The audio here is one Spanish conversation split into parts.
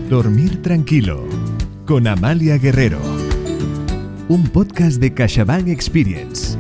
Dormir tranquilo con Amalia Guerrero. Un podcast de CaixaBank Experience.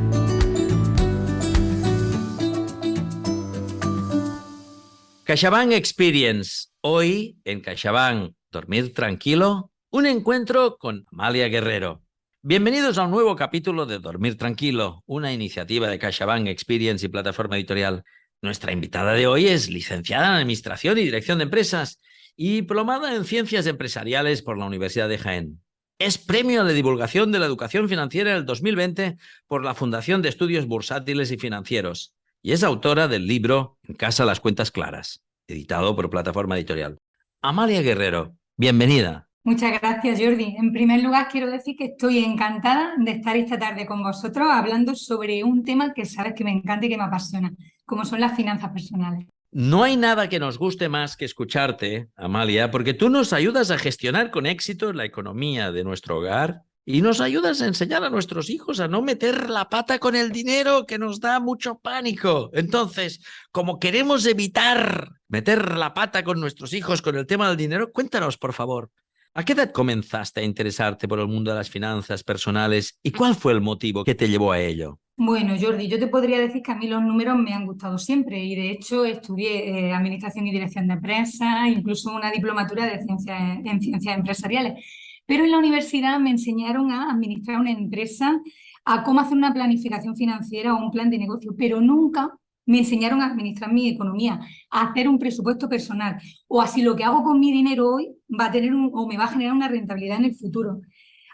CaixaBank Experience. Hoy en CaixaBank Dormir tranquilo, un encuentro con Amalia Guerrero. Bienvenidos a un nuevo capítulo de Dormir tranquilo, una iniciativa de CaixaBank Experience y plataforma editorial. Nuestra invitada de hoy es licenciada en Administración y Dirección de Empresas y diplomada en Ciencias Empresariales por la Universidad de Jaén. Es premio de divulgación de la educación financiera del 2020 por la Fundación de Estudios Bursátiles y Financieros y es autora del libro En casa las cuentas claras, editado por plataforma editorial. Amalia Guerrero, bienvenida. Muchas gracias, Jordi. En primer lugar, quiero decir que estoy encantada de estar esta tarde con vosotros hablando sobre un tema que sabes que me encanta y que me apasiona, como son las finanzas personales. No hay nada que nos guste más que escucharte, Amalia, porque tú nos ayudas a gestionar con éxito la economía de nuestro hogar y nos ayudas a enseñar a nuestros hijos a no meter la pata con el dinero, que nos da mucho pánico. Entonces, como queremos evitar meter la pata con nuestros hijos con el tema del dinero, cuéntanos, por favor, ¿a qué edad comenzaste a interesarte por el mundo de las finanzas personales y cuál fue el motivo que te llevó a ello? Bueno, Jordi, yo te podría decir que a mí los números me han gustado siempre y de hecho estudié Administración y Dirección de Empresas, incluso una diplomatura en Ciencias Empresariales. Pero en la universidad me enseñaron a administrar una empresa, a cómo hacer una planificación financiera o un plan de negocio, pero nunca me enseñaron a administrar mi economía, a hacer un presupuesto personal o así lo que hago con mi dinero hoy va a tener o me va a generar una rentabilidad en el futuro.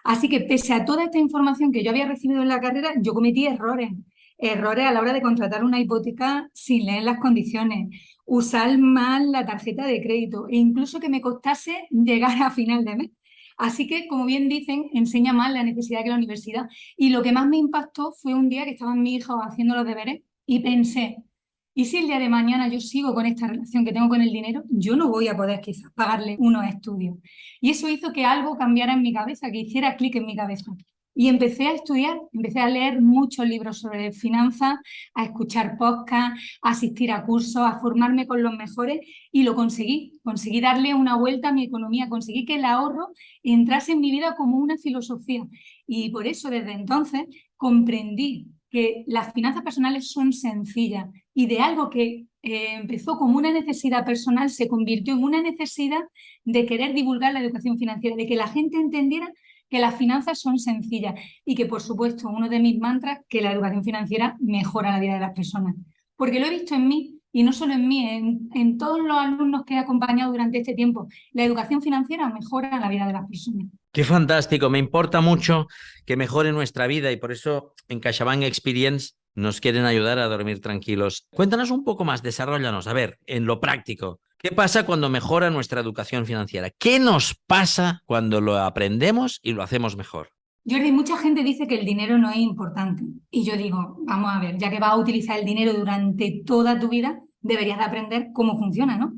Así que pese a toda esta información que yo había recibido en la carrera, yo cometí errores a la hora de contratar una hipoteca sin leer las condiciones, usar mal la tarjeta de crédito e incluso que me costase llegar a final de mes. Así que, como bien dicen, enseña más la necesidad que la universidad. Y lo que más me impactó fue un día que estaban mis hijos haciendo los deberes y pensé, ¿y si el día de mañana yo sigo con esta relación que tengo con el dinero? Yo no voy a poder quizás pagarle unos estudios. Y eso hizo que algo cambiara en mi cabeza, que hiciera clic en mi cabeza. Y empecé a estudiar, empecé a leer muchos libros sobre finanzas, a escuchar podcasts, a asistir a cursos, a formarme con los mejores y lo conseguí. Conseguí darle una vuelta a mi economía, conseguí que el ahorro entrase en mi vida como una filosofía. Y por eso desde entonces comprendí que las finanzas personales son sencillas y de algo que empezó como una necesidad personal se convirtió en una necesidad de querer divulgar la educación financiera, de que la gente entendiera que las finanzas son sencillas y que, por supuesto, uno de mis mantras, que la educación financiera mejora la vida de las personas. Porque lo he visto en mí, y no solo en mí, en todos los alumnos que he acompañado durante este tiempo. La educación financiera mejora la vida de las personas. Qué fantástico, me importa mucho que mejore nuestra vida y por eso en CaixaBank Experience nos quieren ayudar a dormir tranquilos. Cuéntanos un poco más, desarróllanos, a ver, en lo práctico. ¿Qué pasa cuando mejora nuestra educación financiera? ¿Qué nos pasa cuando lo aprendemos y lo hacemos mejor? Jordi, mucha gente dice que el dinero no es importante. Y yo digo, vamos a ver, ya que vas a utilizar el dinero durante toda tu vida, deberías de aprender cómo funciona, ¿no?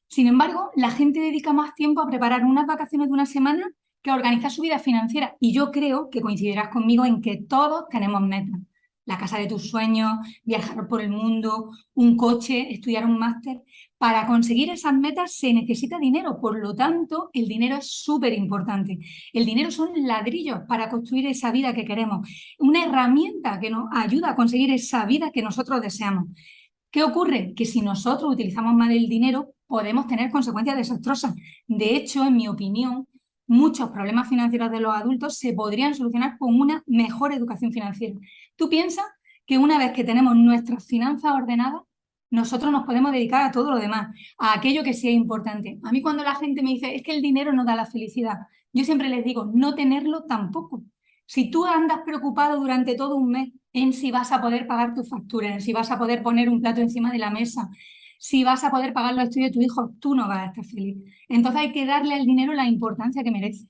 Sin embargo, la gente dedica más tiempo a preparar unas vacaciones de una semana que a organizar su vida financiera. Y yo creo que coincidirás conmigo en que todos tenemos metas. La casa de tus sueños, viajar por el mundo, un coche, estudiar un máster. Para conseguir esas metas se necesita dinero, por lo tanto, el dinero es súper importante. El dinero son ladrillos para construir esa vida que queremos, una herramienta que nos ayuda a conseguir esa vida que nosotros deseamos. ¿Qué ocurre? Que si nosotros utilizamos mal el dinero, podemos tener consecuencias desastrosas. De hecho, en mi opinión, muchos problemas financieros de los adultos se podrían solucionar con una mejor educación financiera. ¿Tú piensas que una vez que tenemos nuestras finanzas ordenadas, nosotros nos podemos dedicar a todo lo demás, a aquello que sí es importante? A mí cuando la gente me dice, es que el dinero no da la felicidad, yo siempre les digo, no tenerlo tampoco. Si tú andas preocupado durante todo un mes en si vas a poder pagar tus facturas, en si vas a poder poner un plato encima de la mesa, si vas a poder pagar los estudios de tu hijo, tú no vas a estar feliz. Entonces hay que darle al dinero la importancia que merece.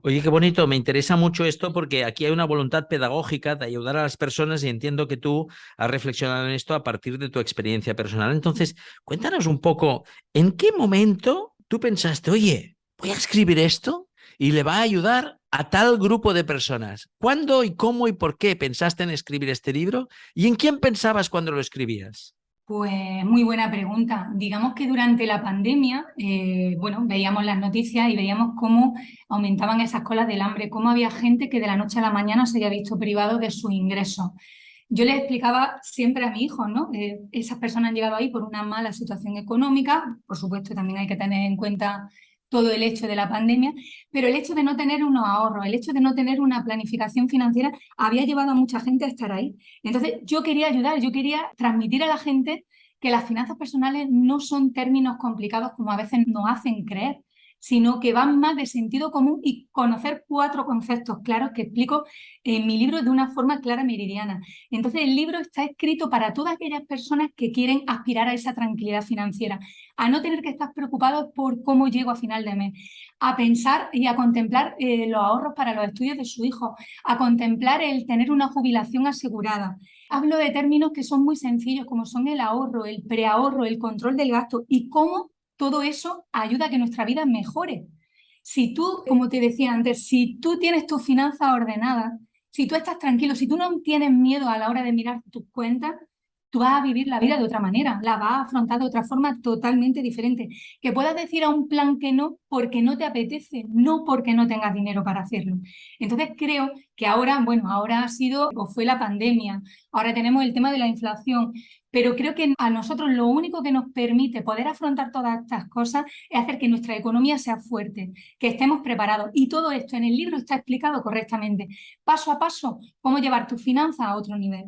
Oye, qué bonito, me interesa mucho esto porque aquí hay una voluntad pedagógica de ayudar a las personas y entiendo que tú has reflexionado en esto a partir de tu experiencia personal. Entonces, cuéntanos un poco, ¿en qué momento tú pensaste, oye, voy a escribir esto y le va a ayudar a tal grupo de personas? ¿Cuándo y cómo y por qué pensaste en escribir este libro? ¿Y en quién pensabas cuando lo escribías? Pues muy buena pregunta. Digamos que durante la pandemia, bueno, veíamos las noticias y veíamos cómo aumentaban esas colas del hambre, cómo había gente que de la noche a la mañana se había visto privado de sus ingresos. Yo les explicaba siempre a mi hijo, ¿no? Esas personas han llegado ahí por una mala situación económica, por supuesto también hay que tener en cuenta todo el hecho de la pandemia, pero el hecho de no tener unos ahorros, el hecho de no tener una planificación financiera había llevado a mucha gente a estar ahí. Entonces yo quería ayudar, yo quería transmitir a la gente que las finanzas personales no son términos complicados como a veces nos hacen creer, sino que van más de sentido común y conocer 4 conceptos claros que explico en mi libro de una forma clara y meridiana. Entonces el libro está escrito para todas aquellas personas que quieren aspirar a esa tranquilidad financiera, a no tener que estar preocupados por cómo llego a final de mes, a pensar y a contemplar los ahorros para los estudios de su hijo, a contemplar el tener una jubilación asegurada. Hablo de términos que son muy sencillos, como son el ahorro, el preahorro, el control del gasto y cómo todo eso ayuda a que nuestra vida mejore. Si tú, como te decía antes, si tú tienes tus finanzas ordenadas, si tú estás tranquilo, si tú no tienes miedo a la hora de mirar tus cuentas, tú vas a vivir la vida de otra manera, la vas a afrontar de otra forma totalmente diferente. Que puedas decir a un plan que no porque no te apetece, no porque no tengas dinero para hacerlo. Entonces creo que ahora, bueno, ahora ha sido o fue la pandemia, ahora tenemos el tema de la inflación, pero creo que a nosotros lo único que nos permite poder afrontar todas estas cosas es hacer que nuestra economía sea fuerte, que estemos preparados. Y todo esto en el libro está explicado correctamente, paso a paso, cómo llevar tu finanza a otro nivel.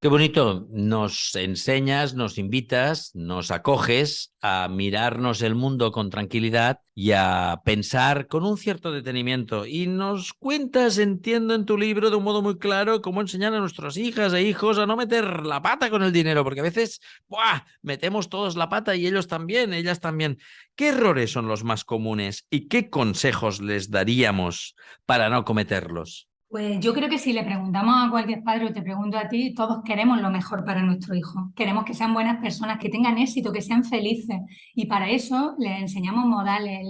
Qué bonito, nos enseñas, nos invitas, nos acoges a mirarnos el mundo con tranquilidad y a pensar con un cierto detenimiento. Y nos cuentas, entiendo en tu libro de un modo muy claro, cómo enseñar a nuestras hijas e hijos a no meter la pata con el dinero, porque a veces ¡buah!, metemos todos la pata y ellos también, ellas también. ¿Qué errores son los más comunes y qué consejos les daríamos para no cometerlos? Pues yo creo que si le preguntamos a cualquier padre o te pregunto a ti, todos queremos lo mejor para nuestro hijo. Queremos que sean buenas personas, que tengan éxito, que sean felices. Y para eso les enseñamos modales,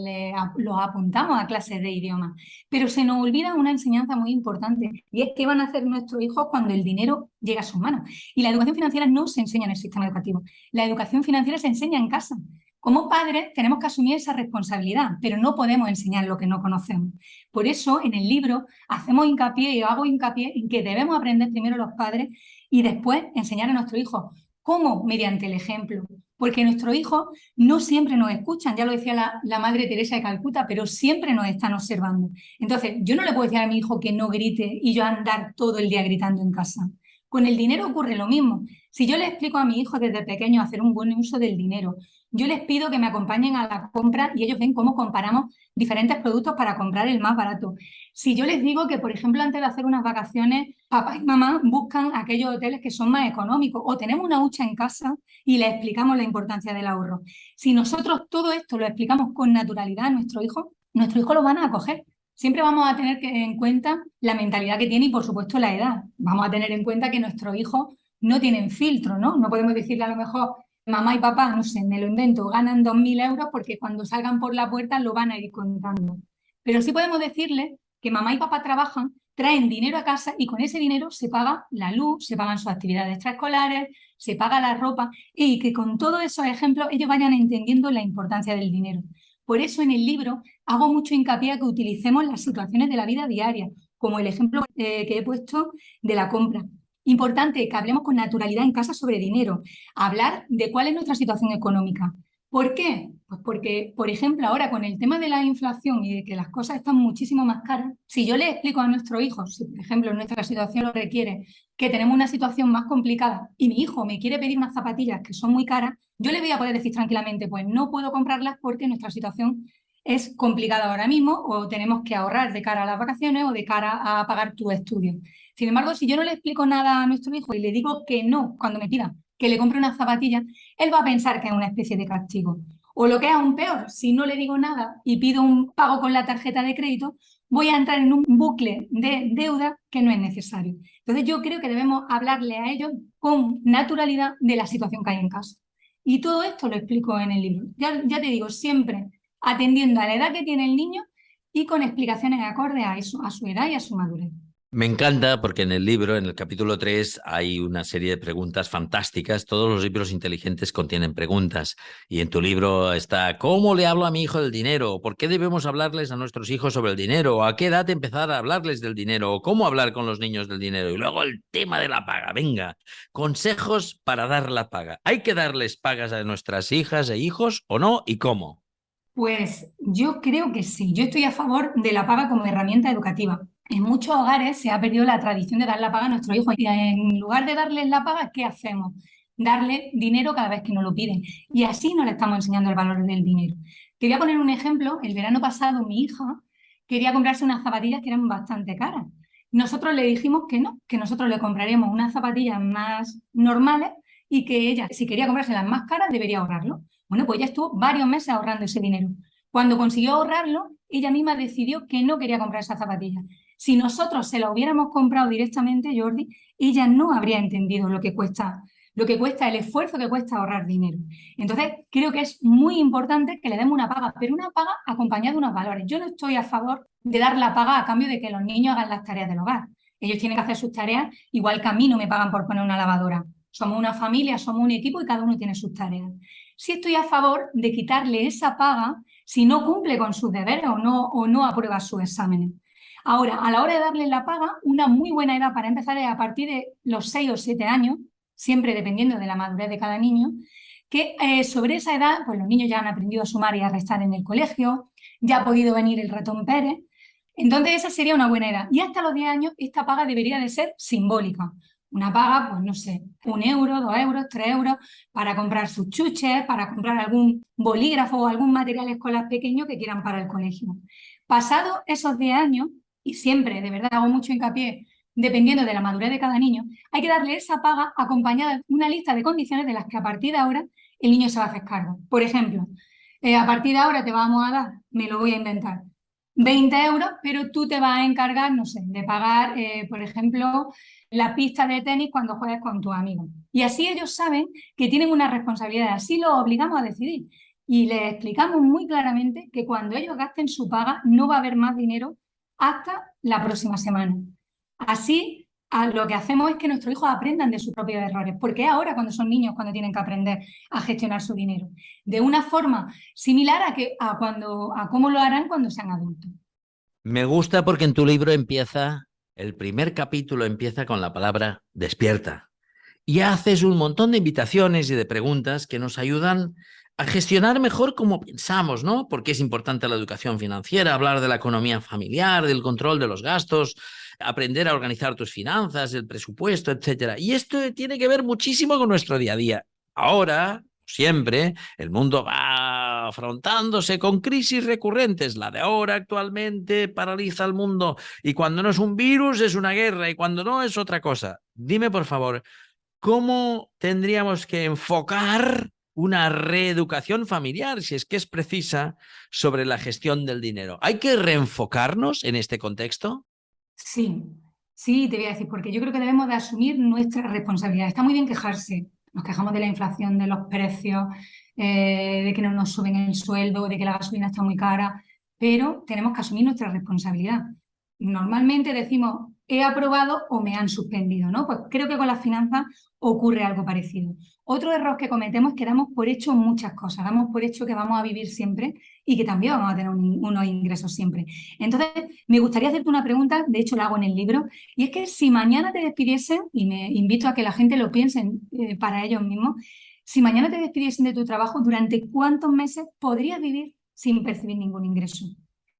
los apuntamos a clases de idioma. Pero se nos olvida una enseñanza muy importante y es qué van a hacer nuestros hijos cuando el dinero llega a sus manos. Y la educación financiera no se enseña en el sistema educativo. La educación financiera se enseña en casa. Como padres tenemos que asumir esa responsabilidad, pero no podemos enseñar lo que no conocemos. Por eso, en el libro hacemos hincapié y hago hincapié en que debemos aprender primero los padres y después enseñar a nuestros hijos. ¿Cómo? Mediante el ejemplo. Porque nuestros hijos no siempre nos escuchan, ya lo decía la Madre Teresa de Calcuta, pero siempre nos están observando. Entonces, yo no le puedo decir a mi hijo que no grite y yo andar todo el día gritando en casa. Con el dinero ocurre lo mismo. Si yo le explico a mi hijo desde pequeño a hacer un buen uso del dinero, yo les pido que me acompañen a la compra y ellos ven cómo comparamos diferentes productos para comprar el más barato. Si yo les digo que, por ejemplo, antes de hacer unas vacaciones, papá y mamá buscan aquellos hoteles que son más económicos o tenemos una hucha en casa y les explicamos la importancia del ahorro. Si nosotros todo esto lo explicamos con naturalidad a nuestros hijos lo van a acoger. Siempre vamos a tener en cuenta la mentalidad que tiene y, por supuesto, la edad. Vamos a tener en cuenta que nuestros hijos no tienen filtro, ¿no? No podemos decirle a lo mejor, mamá y papá, no sé, me lo invento, ganan 2.000 euros porque cuando salgan por la puerta lo van a ir contando. Pero sí podemos decirle que mamá y papá trabajan, traen dinero a casa y con ese dinero se paga la luz, se pagan sus actividades extraescolares, se paga la ropa y que con todos esos ejemplos ellos vayan entendiendo la importancia del dinero. Por eso en el libro hago mucho hincapié a que utilicemos las situaciones de la vida diaria, como el ejemplo que he puesto de la compra. Importante que hablemos con naturalidad en casa sobre dinero, hablar de cuál es nuestra situación económica. ¿Por qué? Pues porque, por ejemplo, ahora con el tema de la inflación y de que las cosas están muchísimo más caras, si yo le explico a nuestros hijos, si por ejemplo nuestra situación lo requiere, que tenemos una situación más complicada y mi hijo me quiere pedir unas zapatillas que son muy caras, yo le voy a poder decir tranquilamente, pues no puedo comprarlas porque nuestra situación es complicada ahora mismo o tenemos que ahorrar de cara a las vacaciones o de cara a pagar tu estudio. Sin embargo, si yo no le explico nada a nuestro hijo y le digo que no cuando me pida que le compre unas zapatillas, él va a pensar que es una especie de castigo. O lo que es aún peor, si no le digo nada y pido un pago con la tarjeta de crédito, voy a entrar en un bucle de deuda que no es necesario. Entonces yo creo que debemos hablarle a ellos con naturalidad de la situación que hay en casa. Y todo esto lo explico en el libro. Ya te digo, siempre atendiendo a la edad que tiene el niño y con explicaciones acordes a eso, a su edad y a su madurez. Me encanta porque en el libro, en el capítulo 3, hay una serie de preguntas fantásticas. Todos los libros inteligentes contienen preguntas. Y en tu libro está, ¿cómo le hablo a mi hijo del dinero? ¿Por qué debemos hablarles a nuestros hijos sobre el dinero? ¿O a qué edad empezar a hablarles del dinero? ¿O cómo hablar con los niños del dinero? Y luego el tema de la paga. Venga, consejos para dar la paga. ¿Hay que darles pagas a nuestras hijas e hijos o no? ¿Y cómo? Pues yo creo que sí. Yo estoy a favor de la paga como herramienta educativa. En muchos hogares se ha perdido la tradición de dar la paga a nuestros hijos y en lugar de darles la paga, ¿qué hacemos? Darle dinero cada vez que nos lo piden. Y así no le estamos enseñando el valor del dinero. Te voy a poner un ejemplo. El verano pasado mi hija quería comprarse unas zapatillas que eran bastante caras. Nosotros le dijimos que no, que nosotros le compraríamos unas zapatillas más normales y que ella, si quería comprarse las más caras, debería ahorrarlo. Bueno, pues ella estuvo varios meses ahorrando ese dinero. Cuando consiguió ahorrarlo, ella misma decidió que no quería comprar esa zapatilla. Si nosotros se la hubiéramos comprado directamente, Jordi, ella no habría entendido lo que cuesta el esfuerzo que cuesta ahorrar dinero. Entonces, creo que es muy importante que le demos una paga, pero una paga acompañada de unos valores. Yo no estoy a favor de dar la paga a cambio de que los niños hagan las tareas del hogar. Ellos tienen que hacer sus tareas, igual que a mí no me pagan por poner una lavadora. Somos una familia, somos un equipo y cada uno tiene sus tareas. Sí estoy a favor de quitarle esa paga si no cumple con sus deberes o no aprueba sus exámenes. Ahora, a la hora de darle la paga, una muy buena edad para empezar es a partir de los 6 o 7 años, siempre dependiendo de la madurez de cada niño, que sobre esa edad, pues los niños ya han aprendido a sumar y a restar en el colegio, ya ha podido venir el ratón Pérez. Entonces esa sería una buena edad. Y hasta los 10 años esta paga debería de ser simbólica. Una paga, pues no sé, 1 euro, 2 euros, 3 euros, para comprar sus chuches, para comprar algún bolígrafo o algún material escolar pequeño que quieran para el colegio. Pasados esos 10 años, y siempre, de verdad, hago mucho hincapié, dependiendo de la madurez de cada niño, hay que darle esa paga acompañada de una lista de condiciones de las que a partir de ahora el niño se va a hacer cargo. Por ejemplo, a partir de ahora te vamos a dar, me lo voy a inventar, 20 euros, pero tú te vas a encargar, no sé, de pagar, por ejemplo, la pista de tenis cuando juegues con tus amigos. Y así ellos saben que tienen una responsabilidad, así los obligamos a decidir. Y les explicamos muy claramente que cuando ellos gasten su paga no va a haber más dinero hasta la próxima semana. Así, lo que hacemos es que nuestros hijos aprendan de sus propios errores, porque es ahora cuando son niños cuando tienen que aprender a gestionar su dinero, de una forma similar a cómo lo harán cuando sean adultos. Me gusta porque en tu libro el primer capítulo empieza con la palabra despierta. Y haces un montón de invitaciones y de preguntas que nos ayudan a gestionar mejor cómo pensamos, ¿no? Porque es importante la educación financiera, hablar de la economía familiar, del control de los gastos, aprender a organizar tus finanzas, el presupuesto, etcétera. Y esto tiene que ver muchísimo con nuestro día a día. Ahora, siempre, el mundo va afrontándose con crisis recurrentes. La de ahora actualmente paraliza al mundo y cuando no es un virus es una guerra y cuando no es otra cosa. Dime, por favor, ¿cómo tendríamos que enfocar una reeducación familiar, si es que es precisa, sobre la gestión del dinero? ¿Hay que reenfocarnos en este contexto? Sí, sí, te voy a decir, porque yo creo que debemos de asumir nuestra responsabilidad. Está muy bien quejarse, nos quejamos de la inflación, de los precios, de que no nos suben el sueldo, de que la gasolina está muy cara, pero tenemos que asumir nuestra responsabilidad. Normalmente decimos, he aprobado o me han suspendido, ¿no? Pues creo que con las finanzas ocurre algo parecido. Otro error que cometemos es que damos por hecho muchas cosas, damos por hecho que vamos a vivir siempre y que también vamos a tener unos ingresos siempre. Entonces, me gustaría hacerte una pregunta, de hecho la hago en el libro, y es que si mañana te despidiesen, y me invito a que la gente lo piense para ellos mismos, si mañana te despidiesen de tu trabajo, ¿durante cuántos meses podrías vivir sin percibir ningún ingreso?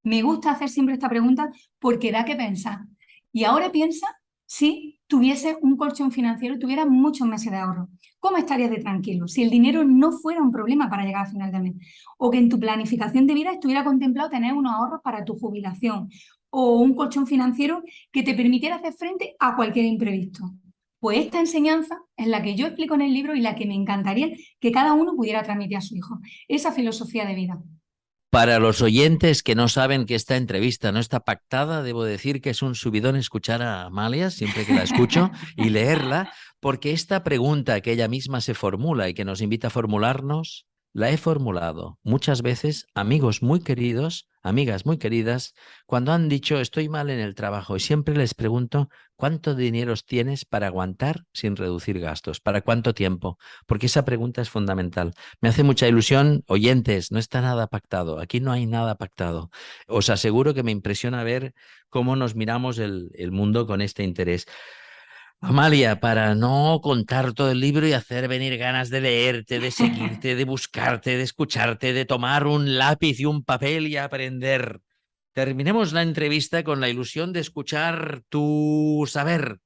Me gusta hacer siempre esta pregunta porque da que pensar. Y ahora piensa si tuviese un colchón financiero, tuvieras muchos meses de ahorro. ¿Cómo estarías de tranquilo si el dinero no fuera un problema para llegar a final de mes? O que en tu planificación de vida estuviera contemplado tener unos ahorros para tu jubilación o un colchón financiero que te permitiera hacer frente a cualquier imprevisto. Pues esta enseñanza es la que yo explico en el libro y la que me encantaría que cada uno pudiera transmitir a su hijo. Esa filosofía de vida. Para los oyentes que no saben que esta entrevista no está pactada, debo decir que es un subidón escuchar a Amalia siempre que la escucho y leerla, porque esta pregunta que ella misma se formula y que nos invita a formularnos, la he formulado muchas veces, amigos muy queridos, amigas muy queridas, cuando han dicho estoy mal en el trabajo y siempre les pregunto ¿cuánto dinero tienes para aguantar sin reducir gastos? ¿Para cuánto tiempo? Porque esa pregunta es fundamental. Me hace mucha ilusión, oyentes, no está nada pactado, aquí no hay nada pactado. Os aseguro que me impresiona ver cómo nos miramos el mundo con este interés. Amalia, para no contar todo el libro y hacer venir ganas de leerte, de seguirte, de buscarte, de escucharte, de tomar un lápiz y un papel y aprender. Terminemos la entrevista con la ilusión de escuchar tu saber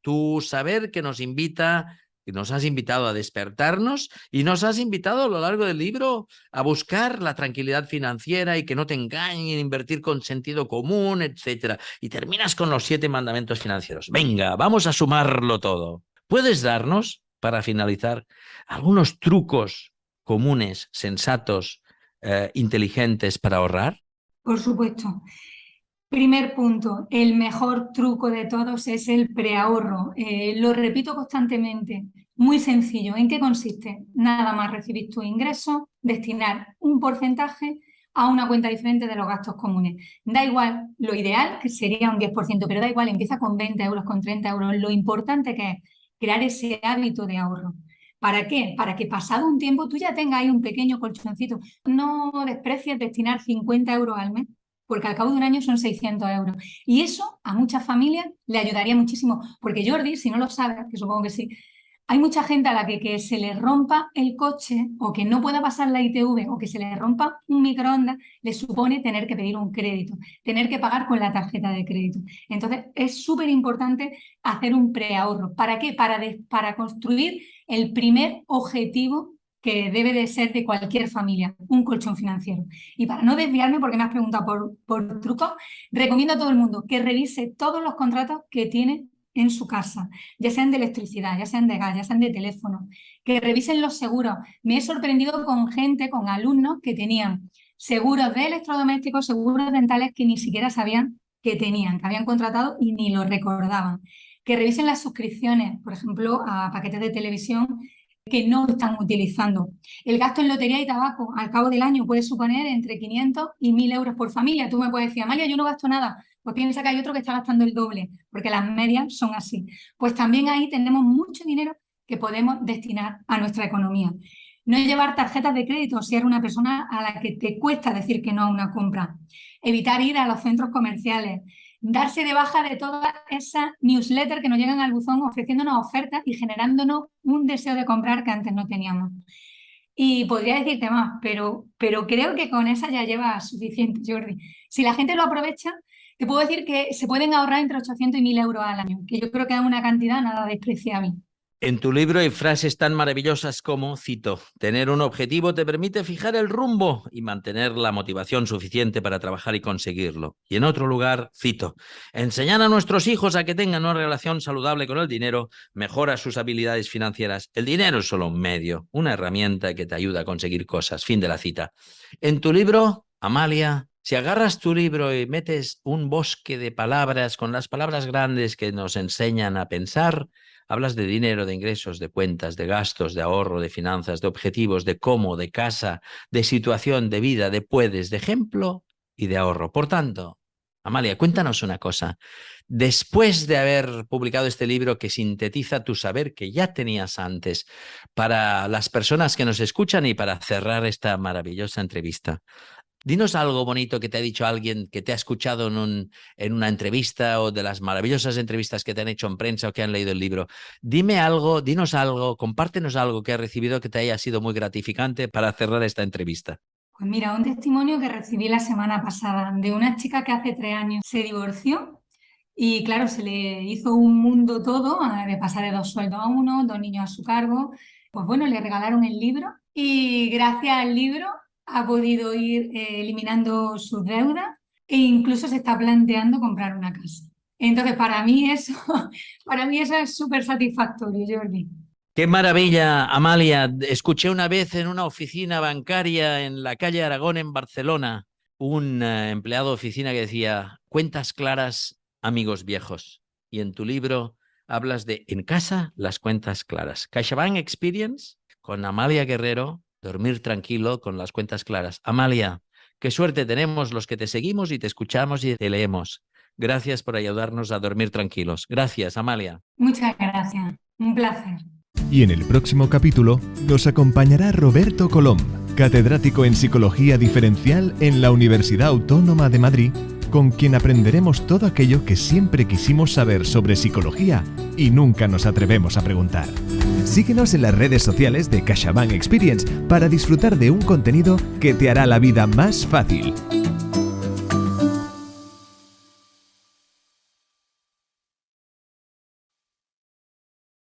que nos invita, que nos has invitado a despertarnos y nos has invitado a lo largo del libro a buscar la tranquilidad financiera y que no te engañen, invertir con sentido común, etcétera. Y terminas con los 7 mandamientos financieros. Venga, vamos a sumarlo todo. ¿Puedes darnos, para finalizar, algunos trucos comunes, sensatos, inteligentes para ahorrar? Por supuesto. Primer punto, el mejor truco de todos es el preahorro. Lo repito constantemente, muy sencillo. ¿En qué consiste? Nada más recibir tu ingreso, destinar un porcentaje a una cuenta diferente de los gastos comunes. Da igual, lo ideal que sería un 10%, pero da igual, empieza con 20 euros, con 30 euros. Lo importante que es crear ese hábito de ahorro. ¿Para qué? Para que pasado un tiempo tú ya tengas ahí un pequeño colchoncito. No desprecies destinar 50 euros al mes, porque al cabo de un año son 600 euros. Y eso a muchas familias le ayudaría muchísimo, porque Jordi, si no lo sabes, que supongo que sí, hay mucha gente a la que se le rompa el coche o que no pueda pasar la ITV o que se le rompa un microondas, le supone tener que pedir un crédito, tener que pagar con la tarjeta de crédito. Entonces es súper importante hacer un preahorro. ¿Para qué? Para construir el primer objetivo que debe de ser de cualquier familia, un colchón financiero. Y para no desviarme, porque me has preguntado por trucos, recomiendo a todo el mundo que revise todos los contratos que tiene en su casa, ya sean de electricidad, ya sean de gas, ya sean de teléfono, que revisen los seguros. Me he sorprendido con gente, con alumnos que tenían seguros de electrodomésticos, seguros dentales que ni siquiera sabían que tenían, que habían contratado y ni lo recordaban. Que revisen las suscripciones, por ejemplo, a paquetes de televisión que no están utilizando. El gasto en lotería y tabaco al cabo del año puede suponer entre 500 y 1.000 euros por familia. Tú me puedes decir, Amalia, yo no gasto nada. Pues piensa que hay otro que está gastando el doble, porque las medias son así. Pues también ahí tenemos mucho dinero que podemos destinar a nuestra economía. No llevar tarjetas de crédito si eres una persona a la que te cuesta decir que no a una compra. Evitar ir a los centros comerciales. Darse de baja de todas esas newsletters que nos llegan al buzón ofreciéndonos ofertas y generándonos un deseo de comprar que antes no teníamos. Y podría decirte más, pero creo que con esa ya lleva suficiente, Jordi. Si la gente lo aprovecha, te puedo decir que se pueden ahorrar entre 800 y 1.000 euros al año, que yo creo que es una cantidad nada despreciable. En tu libro hay frases tan maravillosas como, cito, tener un objetivo te permite fijar el rumbo y mantener la motivación suficiente para trabajar y conseguirlo. Y en otro lugar, cito, enseñar a nuestros hijos a que tengan una relación saludable con el dinero mejora sus habilidades financieras. El dinero es solo un medio, una herramienta que te ayuda a conseguir cosas. Fin de la cita. En tu libro, Amalia, si agarras tu libro y metes un bosque de palabras con las palabras grandes que nos enseñan a pensar, hablas de dinero, de ingresos, de cuentas, de gastos, de ahorro, de finanzas, de objetivos, de cómo, de casa, de situación, de vida, de puedes, de ejemplo y de ahorro. Por tanto, Amalia, cuéntanos una cosa. Después de haber publicado este libro que sintetiza tu saber que ya tenías antes, para las personas que nos escuchan y para cerrar esta maravillosa entrevista, dinos algo bonito que te ha dicho alguien que te ha escuchado en una entrevista o de las maravillosas entrevistas que te han hecho en prensa o que han leído el libro. Dime algo, dinos algo, compártenos algo que has recibido que te haya sido muy gratificante para cerrar esta entrevista. Pues mira, un testimonio que recibí la semana pasada de una chica que hace 3 años se divorció y claro, se le hizo un mundo todo, de pasar de 2 sueldos a 1, 2 niños a su cargo. Pues bueno, le regalaron el libro y gracias al libro ha podido ir eliminando sus deudas e incluso se está planteando comprar una casa. Entonces, para mí eso es súper satisfactorio, Jordi. ¡Qué maravilla, Amalia! Escuché una vez en una oficina bancaria en la calle Aragón, en Barcelona, un empleado de oficina que decía, cuentas claras, amigos viejos. Y en tu libro hablas de, en casa, las cuentas claras. CaixaBank Experience, con Amalia Guerrero, dormir tranquilo con las cuentas claras. Amalia, Qué suerte tenemos los que te seguimos y te escuchamos y te leemos. Gracias por ayudarnos a dormir tranquilos. Gracias, Amalia. Muchas gracias. Un placer. Y en el próximo capítulo nos acompañará Roberto Colom, catedrático en Psicología Diferencial en la Universidad Autónoma de Madrid, con quien aprenderemos todo aquello que siempre quisimos saber sobre psicología y nunca nos atrevemos a preguntar. Síguenos en las redes sociales de CaixaBank Experience para disfrutar de un contenido que te hará la vida más fácil.